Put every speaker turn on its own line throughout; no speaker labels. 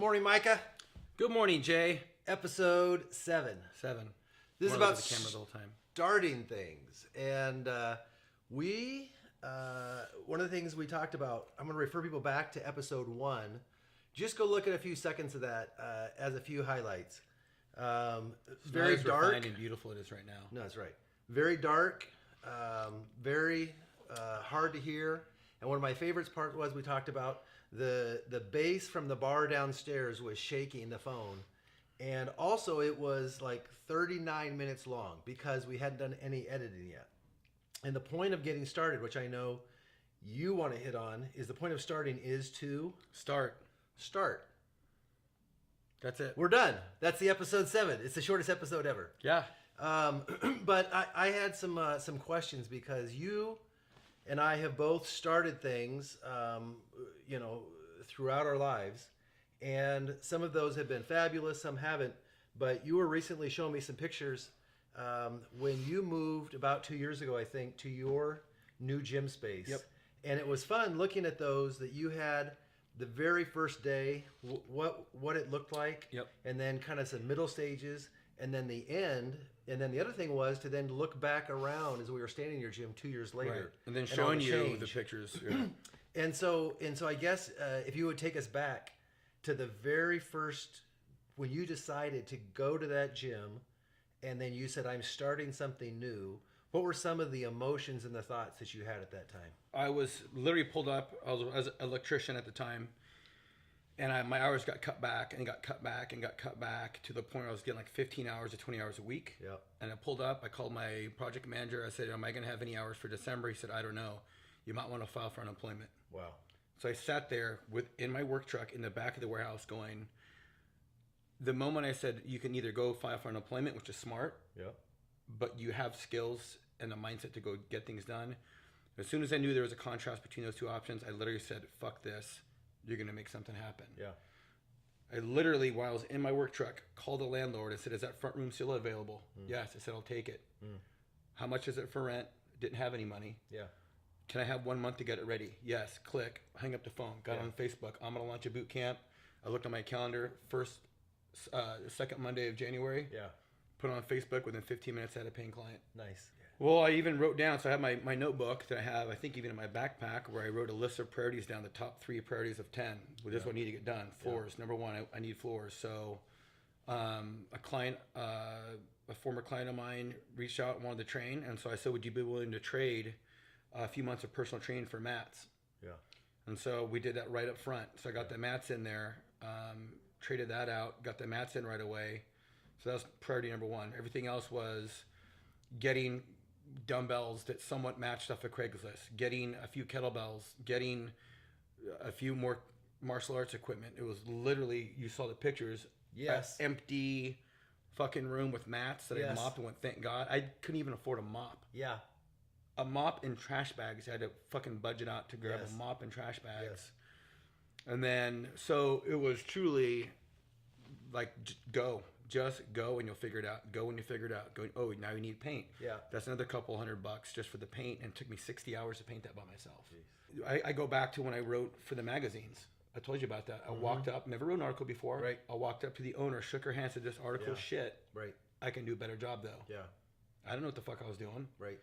Morning, Micah.
Good morning, Jay.
Episode 7.
7.
This is
Wanna look
about
at the camera the whole time.
starting things. And one of the things we talked about, I'm going to refer people back to episode 1. Just go look at a few seconds of that as a few highlights. Very
Not as
dark.
refined and beautiful it is right now.
No, that's right. Very dark, very hard to hear. And one of my favorites part was we talked about the bass from the bar downstairs was shaking the phone. And also it was like 39 minutes long because we hadn't done any editing yet. And the point of getting started, which I know you want to hit on, is the point of starting is to
Start. That's it.
We're done. That's the episode 7. It's the shortest episode ever.
Yeah.
But I had some questions because you and I have both started things, throughout our lives, and some of those have been fabulous, some haven't. But you were recently showing me some pictures when you moved about 2 years ago, I think, to your new gym space.
Yep.
And it was fun looking at those that you had the very first day, what it looked like,
Yep.
and then kind of some middle stages, and then the end. And then the other thing was to then look back around as we were standing in your gym 2 years later.
Right. And then
all
showing
the
you
change.
the pictures. Yeah.
And so I guess if you would take us back to the very first, when you decided to go to that gym, and then you said, I'm starting something new, what were some of the emotions and the thoughts that you had at that time?
I was literally pulled up. I was an electrician at the time. And my hours got cut back and got cut back and got cut back to the point where I was getting like 15 hours to 20 hours a week.
Yep.
And I pulled up. I called my project manager. I said, am I going to have any hours for December? He said, I don't know. You might want to file for unemployment.
Wow.
So I sat there in my work truck in the back of the warehouse going, the moment I said you can either go file for unemployment, which is smart,
Yep.
but you have skills and a mindset to go get things done. As soon as I knew there was a contrast between those two options, I literally said, fuck this. You're going to make something happen.
Yeah.
I literally, while I was in my work truck, called the landlord and said, is that front room still available? Yes. I said, I'll take it. How much is it for rent? Didn't have any money.
Yeah.
Can I have 1 month to get it ready? Yes. Click. Hang up the phone. Got on Facebook. I'm going to launch a boot camp. I looked on my calendar. Second Monday of January.
Yeah.
Put it on Facebook. Within 15 minutes, I had a paying client.
Nice.
Well, I even wrote down, so I have my notebook that I have, I think even in my backpack, where I wrote a list of priorities down, the top 3 priorities of 10. Well, this is what I need to get done. Floors. Number 1, I need floors. So a former client of mine reached out and wanted to train. And so I said, would you be willing to trade a few months of personal training for mats?
Yeah.
And so we did that right up front. So I got the mats in there, traded that out, got the mats in right away. So that was priority number 1. Everything else was getting dumbbells that somewhat matched off of Craigslist, getting a few kettlebells, getting a few more martial arts equipment. It was literally, you saw the pictures.
Yes.
An empty fucking room with mats that I
Yes.
mopped and went, thank God. I couldn't even afford a mop.
Yeah.
A mop and trash bags. I had to fucking budget out to grab
Yes.
a mop and trash bags.
Yes.
And then, so it was truly like, just go and you'll figure it out. Go and you figure it out. Go, oh, now you need paint.
Yeah.
That's another couple $100 just for the paint, and it took me 60 hours to paint that by myself. I go back to when I wrote for the magazines. I told you about that. I walked up, never wrote an article before.
Right.
I walked up to the owner, shook her hand, said, this article shit.
Right.
I can do a better job though.
Yeah.
I don't know what the fuck I was doing,
Right.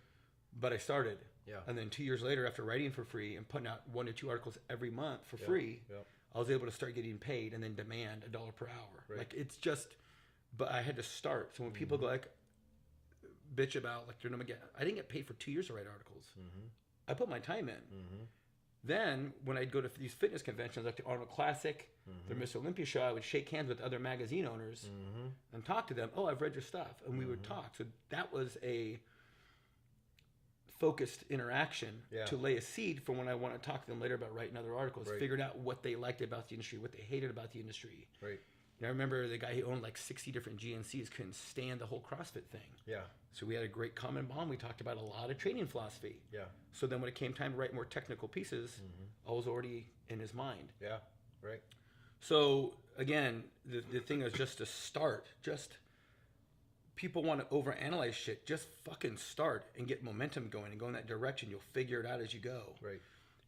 but I started.
Yeah.
And then 2 years later, after writing for free and putting out 1 to 2 articles every month for free,
Yeah.
I was able to start getting paid and then demand $1 per hour.
Right.
Like it's just, but I had to start. So when people go like bitch about like they're not getting, I didn't get paid for 2 years to write articles. I put my time in. Then when I'd go to these fitness conventions like the Arnold Classic, the Mr. Olympia show, I would shake hands with other magazine owners and talk to them. Oh, I've read your stuff, and we would talk. So that was a focused interaction to lay a seed for when I want to talk to them later about writing other articles.
Right.
Figured out what they liked about the industry, what they hated about the industry.
Right.
And I remember the guy who owned like 60 different GNCs couldn't stand the whole CrossFit thing.
Yeah.
So we had a great common bond. We talked about a lot of training philosophy.
Yeah.
So then when it came time to write more technical pieces, I was already in his mind.
Yeah. Right.
So again, the thing is just to start. Just people want to overanalyze shit. Just fucking start and get momentum going and go in that direction. You'll figure it out as you go.
Right.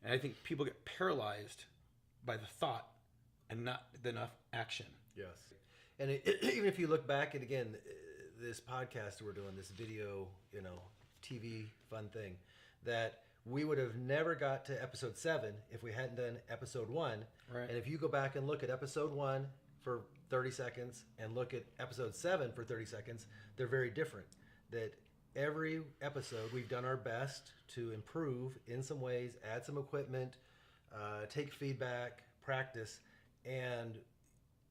And I think people get paralyzed by the thought and not enough action.
Yes. And even if you look back at, again, this podcast we're doing, this video, TV fun thing, that we would have never got to episode 7 if we hadn't done episode 1.
Right.
And if you go back and look at episode 1 for 30 seconds and look at episode 7 for 30 seconds, they're very different. That every episode we've done our best to improve in some ways, add some equipment, take feedback, practice. And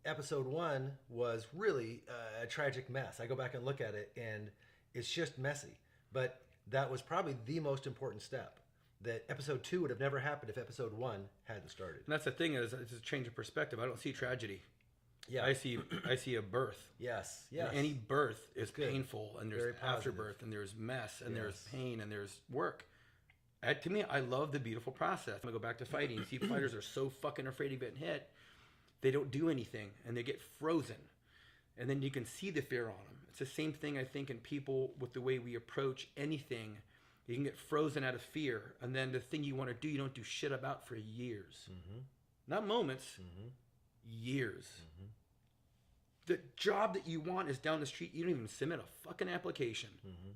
episode 1 was really a tragic mess. I go back and look at it and it's just messy. But that was probably the most important step. That episode 2 would have never happened if episode 1 hadn't started.
And that's the thing, is it's a change of perspective. I don't see tragedy.
Yeah.
I see a birth.
Yes.
And any birth is
good.
painful, and there's
Very positive.
afterbirth, and there's mess, and there's
Yes.
pain, and there's work. To me, I love the beautiful process. I'm gonna go back to fighting. See, fighters are so fucking afraid of getting hit, they don't do anything, and they get frozen. And then you can see the fear on them. It's the same thing, I think, in people with the way we approach anything. You can get frozen out of fear, and then the thing you want to do, you don't do shit about for years.
Mm-hmm.
Not moments, years.
Mm-hmm.
The job that you want is down the street. You don't even submit a fucking application.
Mm-hmm.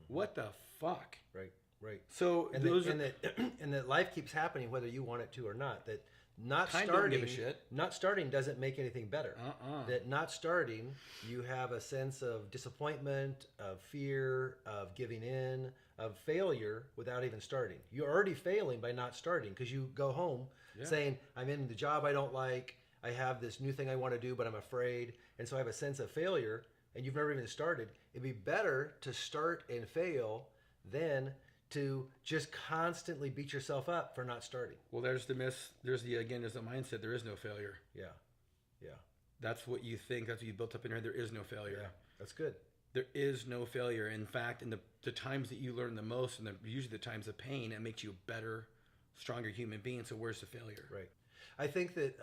What the fuck?
Right.
So
And
those
and that life keeps happening whether you want it to or not. That not
Kind don't
starting,
give a shit.
not starting doesn't make anything better.
Uh-uh.
That not starting, you have a sense of disappointment, of fear, of giving in, of failure without even starting. You're already failing by not starting because you go home saying, I'm in the job I don't like, I have this new thing I want to do, but I'm afraid. And so I have a sense of failure, and you've never even started. It'd be better to start and fail than to just constantly beat yourself up for not starting.
Well, there's the mindset. There is no failure.
Yeah.
That's what you think. That's what you built up in here. There is no failure.
Yeah. That's good.
There is no failure. In fact, in the times that you learn the most, and usually the times of pain, it makes you a better, stronger human being. So where's the failure?
Right. I think that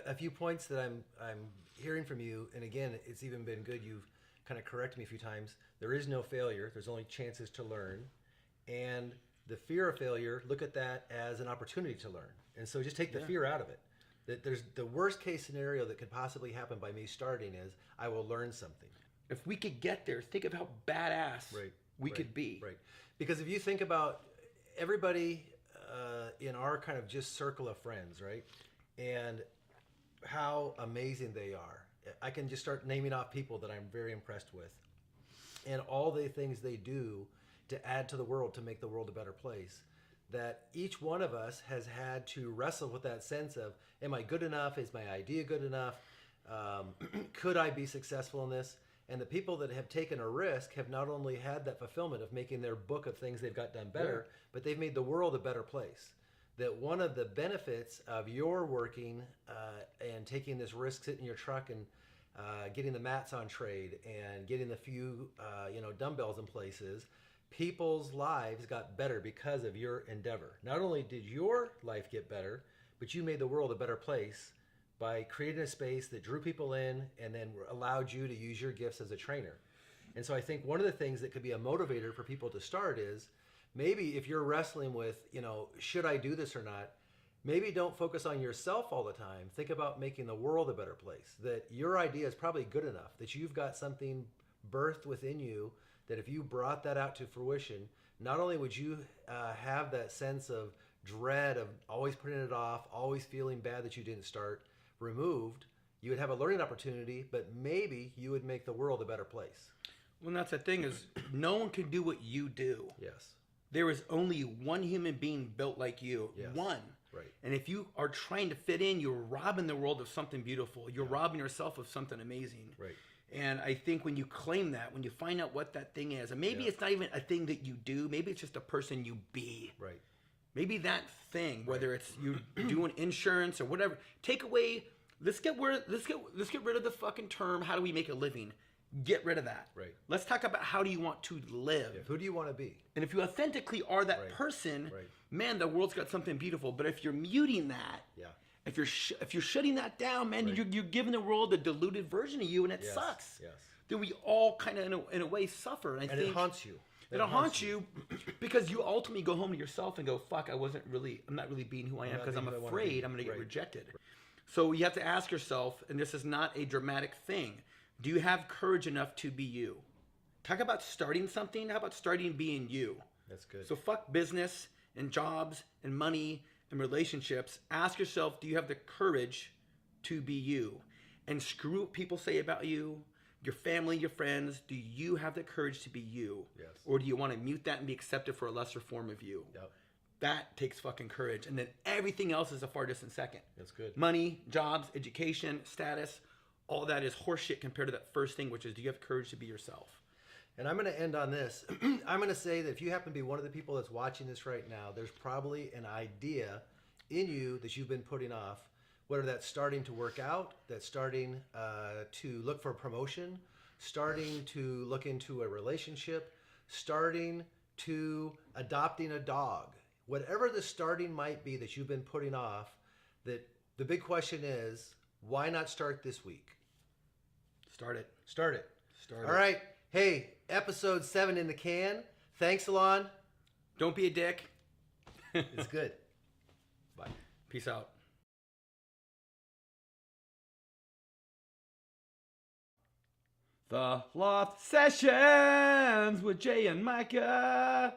a few points that I'm hearing from you, and again, it's even been good. You've kind of corrected me a few times. There is no failure. There's only chances to learn. And the fear of failure, look at that as an opportunity to learn. And so just take the fear out of it. That there's the worst case scenario that could possibly happen by me starting is I will learn something.
If we could get there, think of how badass we could be.
Right. Because if you think about everybody in our kind of just circle of friends, right? And how amazing they are. I can just start naming off people that I'm very impressed with. And all the things they do to add to the world, to make the world a better place. That each one of us has had to wrestle with that sense of, am I good enough? Is my idea good enough? Could I be successful in this? And the people that have taken a risk have not only had that fulfillment of making their book of things they've got done better, but they've made the world a better place. That one of the benefits of your working and taking this risk, sitting in your truck and getting the mats on trade and getting the few dumbbells in places, people's lives got better because of your endeavor. Not only did your life get better, but you made the world a better place by creating a space that drew people in and then allowed you to use your gifts as a trainer. And so I think one of the things that could be a motivator for people to start is maybe if you're wrestling with, should I do this or not? Maybe don't focus on yourself all the time. Think about making the world a better place. That your idea is probably good enough, that you've got something birthed within you that if you brought that out to fruition, not only would you have that sense of dread of always putting it off, always feeling bad that you didn't start, removed, you would have a learning opportunity, but maybe you would make the world a better place.
Well, that's the thing is no one can do what you do.
Yes.
There is only one human being built like you.
Yes.
One.
Right.
And if you are trying to fit in, you're robbing the world of something beautiful. You're robbing yourself of something amazing.
Right.
And I think when you claim that, when you find out what that thing is, and maybe it's not even a thing that you do, maybe it's just a person you be.
Right.
Maybe that thing, whether it's you doing insurance or whatever, take away. Let's get rid of the fucking term. How do we make a living? Get rid of that.
Right.
Let's talk about how do you want to live.
Yeah. Who do you want to be?
And if you authentically are that person, man, the world's got something beautiful. But if you're muting that, if you're shutting that down, man, you're giving the world a diluted version of you, and it sucks.
Yes.
Then we all kind of, in a way, suffer. And I think
it haunts you.
It'll haunt you because you ultimately go home to yourself and go, fuck, I'm not really being who I am because I'm afraid I'm going to get rejected. So you have to ask yourself, and this is not a dramatic thing, do you have courage enough to be you? Talk about starting something. How about starting being you?
That's good.
So fuck business and jobs and money and relationships. Ask yourself, do you have the courage to be you? And screw what people say about you, your family, your friends. Do you have the courage to be you?
Yes.
Or do you want to mute that and be accepted for a lesser form of you?
Yep.
That takes fucking courage. And then everything else is a far distant second.
That's good.
Money, jobs, education, status, all that is horseshit compared to that first thing, which is, do you have courage to be yourself?
And I'm going to end on this. I'm going to say that if you happen to be one of the people that's watching this right now, there's probably an idea in you that you've been putting off, whether that's starting to work out, that's starting to look for a promotion, starting to look into a relationship, starting to adopting a dog. Whatever the starting might be that you've been putting off, that the big question is, why not start this week?
Start it.
Start it.
Start
All
it.
right. Hey, episode 7 in the can. Thanks, Alon.
Don't be a dick.
It's good. Bye.
Peace out. The Loft Sessions with Jay and Micah.